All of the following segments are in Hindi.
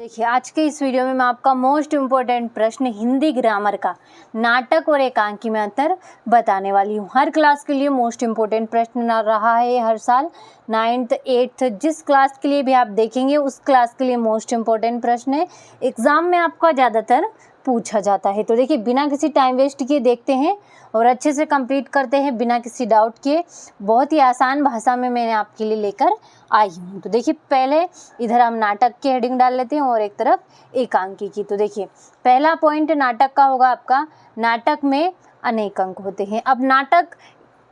देखिए आज के इस वीडियो में मैं आपका मोस्ट इम्पोर्टेंट प्रश्न हिंदी ग्रामर का नाटक और एकांकी में अंतर बताने वाली हूँ। हर क्लास के लिए मोस्ट इम्पोर्टेंट प्रश्न रहा है ये हर साल। 9th 8th जिस क्लास के लिए भी आप देखेंगे उस क्लास के लिए मोस्ट इम्पोर्टेंट प्रश्न है। एग्ज़ाम में आपका ज़्यादातर पूछा जाता है। तो देखिए बिना किसी टाइम वेस्ट किए देखते हैं और अच्छे से कंप्लीट करते हैं बिना किसी डाउट के। बहुत ही आसान भाषा में मैंने आपके लिए लेकर आई हूँ। तो देखिए पहले इधर हम नाटक की हेडिंग डाल लेते हैं और एक तरफ एकांकी की। तो देखिए पहला पॉइंट नाटक का होगा आपका, नाटक में अनेक अंक होते हैं। अब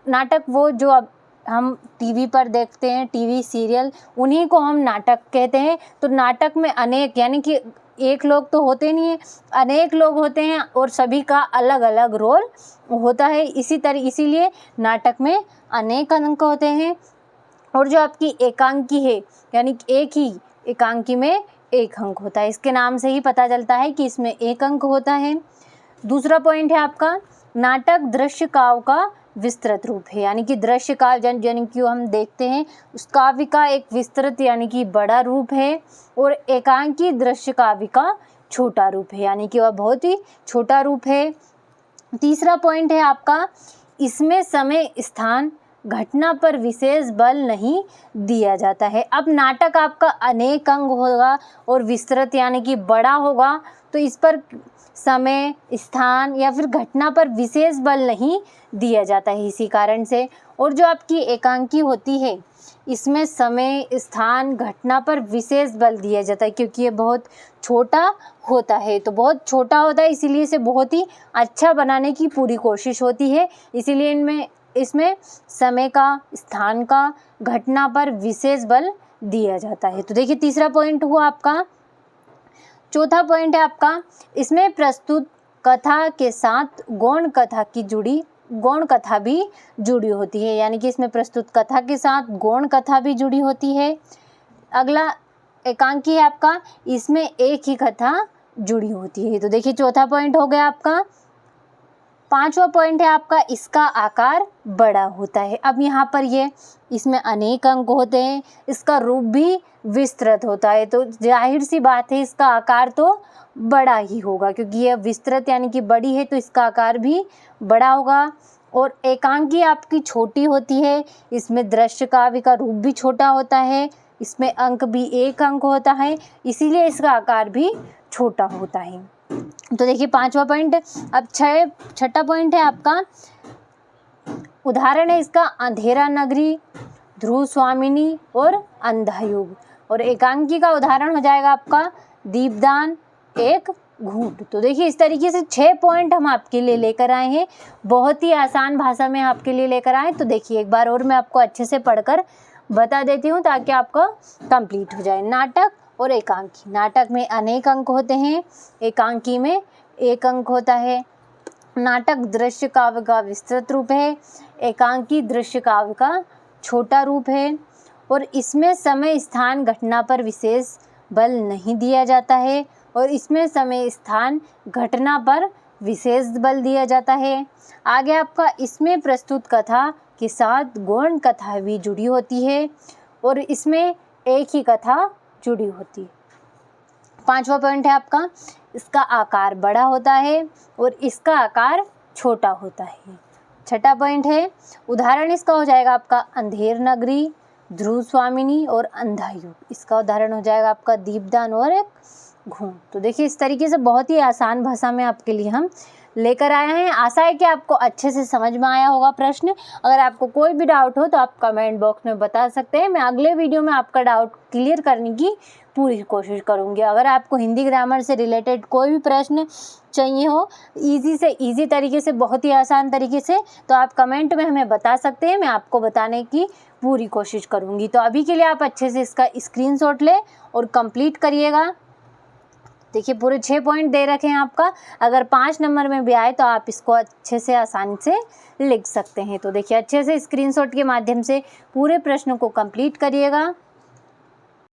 नाटक वो जो अब हम टीवी पर देखते हैं, टीवी सीरियल, उन्हीं को हम नाटक कहते हैं। तो नाटक में अनेक यानी कि एक लोग तो होते नहीं है, अनेक लोग होते हैं और सभी का अलग अलग रोल होता है। इसीलिए नाटक में अनेक अंक होते हैं। और जो आपकी एकांकी है यानी कि एक ही एकांकी में एक अंक होता है। इसके नाम से ही पता चलता है कि इसमें एक अंक होता है। दूसरा पॉइंट है आपका, नाटक दृश्य काव्य का विस्तृत रूप है। यानी कि दृश्य काव्य यानी कि हम देखते हैं उस काव्य का एक विस्तृत यानी कि बड़ा रूप है और एकांकी दृश्य काव्य का छोटा रूप है यानी कि वह बहुत ही छोटा रूप है। तीसरा पॉइंट है आपका, इसमें समय स्थान घटना पर विशेष बल नहीं दिया जाता है। अब नाटक आपका अनेक अंग होगा और विस्तृत यानी कि बड़ा होगा, तो इस पर समय स्थान या फिर घटना पर विशेष बल नहीं दिया जाता है इसी कारण से। और जो आपकी एकांकी होती है इसमें समय स्थान घटना पर विशेष बल दिया जाता है क्योंकि ये बहुत छोटा होता है। तो बहुत छोटा होता है इसीलिए इसे बहुत ही अच्छा बनाने की पूरी कोशिश होती है। इसीलिए इसमें समय का, स्थान का, घटना पर विशेष बल दिया जाता है। तो देखिए तीसरा पॉइंट हुआ आपका। चौथा पॉइंट है आपका, इसमें प्रस्तुत कथा के साथ गौण कथा भी जुड़ी होती है। यानी कि इसमें प्रस्तुत कथा के साथ गौण कथा भी जुड़ी होती है। अगला एकांकी है आपका, इसमें एक ही कथा जुड़ी होती है। तो देखिए चौथा पॉइंट हो गया आपका। पांचवा पॉइंट है आपका, इसका आकार बड़ा होता है। अब यहाँ पर इसमें अनेक अंक होते हैं, इसका रूप भी विस्तृत होता है। तो जाहिर सी बात है इसका आकार तो बड़ा ही होगा क्योंकि यह विस्तृत यानी कि बड़ी है तो इसका आकार भी बड़ा होगा। और एकांकी आपकी छोटी होती है, इसमें दृश्य काव्य का रूप भी छोटा होता है, इसमें अंक भी एक अंक होता है, इसीलिए इसका आकार भी छोटा होता है। तो देखिए पांचवा पॉइंट। अब छठा पॉइंट है आपका, उदाहरण है इसका अंधेरा नगरी, ध्रुव स्वामिनी और अंधा युग। और एकांकी का उदाहरण हो जाएगा आपका दीपदान, एक घूंट। तो देखिए इस तरीके से 6 पॉइंट हम आपके लिए लेकर आए हैं, बहुत ही आसान भाषा में आपके लिए लेकर आए। तो देखिए एक बार और मैं आपको अच्छे से पढ़कर बता देती हूँ ताकि आपका कंप्लीट हो जाए। नाटक और एकांकी, नाटक में अनेक अंक होते हैं, एकांकी में एक अंक होता है। नाटक दृश्य काव्य का विस्तृत रूप है, एकांकी दृश्य काव्य का छोटा रूप है। और इसमें समय स्थान घटना पर विशेष बल नहीं दिया जाता है और इसमें समय स्थान घटना पर विशेष बल दिया जाता है। आगे आपका, इसमें प्रस्तुत कथा के साथ गौण कथा भी जुड़ी होती है और इसमें एक ही कथा जुड़ी होती है। पांचवा पॉइंट है आपका, इसका आकार बड़ा होता है और इसका आकार छोटा होता है। छठा पॉइंट है, उदाहरण इसका हो जाएगा आपका अंधेर नगरी, ध्रुव स्वामिनी और अंधा युग। इसका उदाहरण हो जाएगा आपका दीपदान और एक घूंट। तो देखिए इस तरीके से बहुत ही आसान भाषा में आपके लिए हम लेकर आए हैं। आशा है कि आपको अच्छे से समझ में आया होगा प्रश्न। अगर आपको कोई भी डाउट हो तो आप कमेंट बॉक्स में बता सकते हैं। मैं अगले वीडियो में आपका डाउट क्लियर करने की पूरी कोशिश करूंगी। अगर आपको हिंदी ग्रामर से रिलेटेड कोई भी प्रश्न चाहिए हो ईजी से ईजी तरीके से, बहुत ही आसान तरीके से, तो आप कमेंट में हमें बता सकते हैं। मैं आपको बताने की पूरी कोशिश करूंगी। तो अभी के लिए आप अच्छे से इसका स्क्रीनशॉट लें और कंप्लीट करिएगा। देखिए पूरे 6 पॉइंट दे रखे हैं आपका। अगर 5 नंबर में भी आए तो आप इसको अच्छे से आसानी से लिख सकते हैं। तो देखिए अच्छे से स्क्रीनशॉट के माध्यम से पूरे प्रश्न को कंप्लीट करिएगा।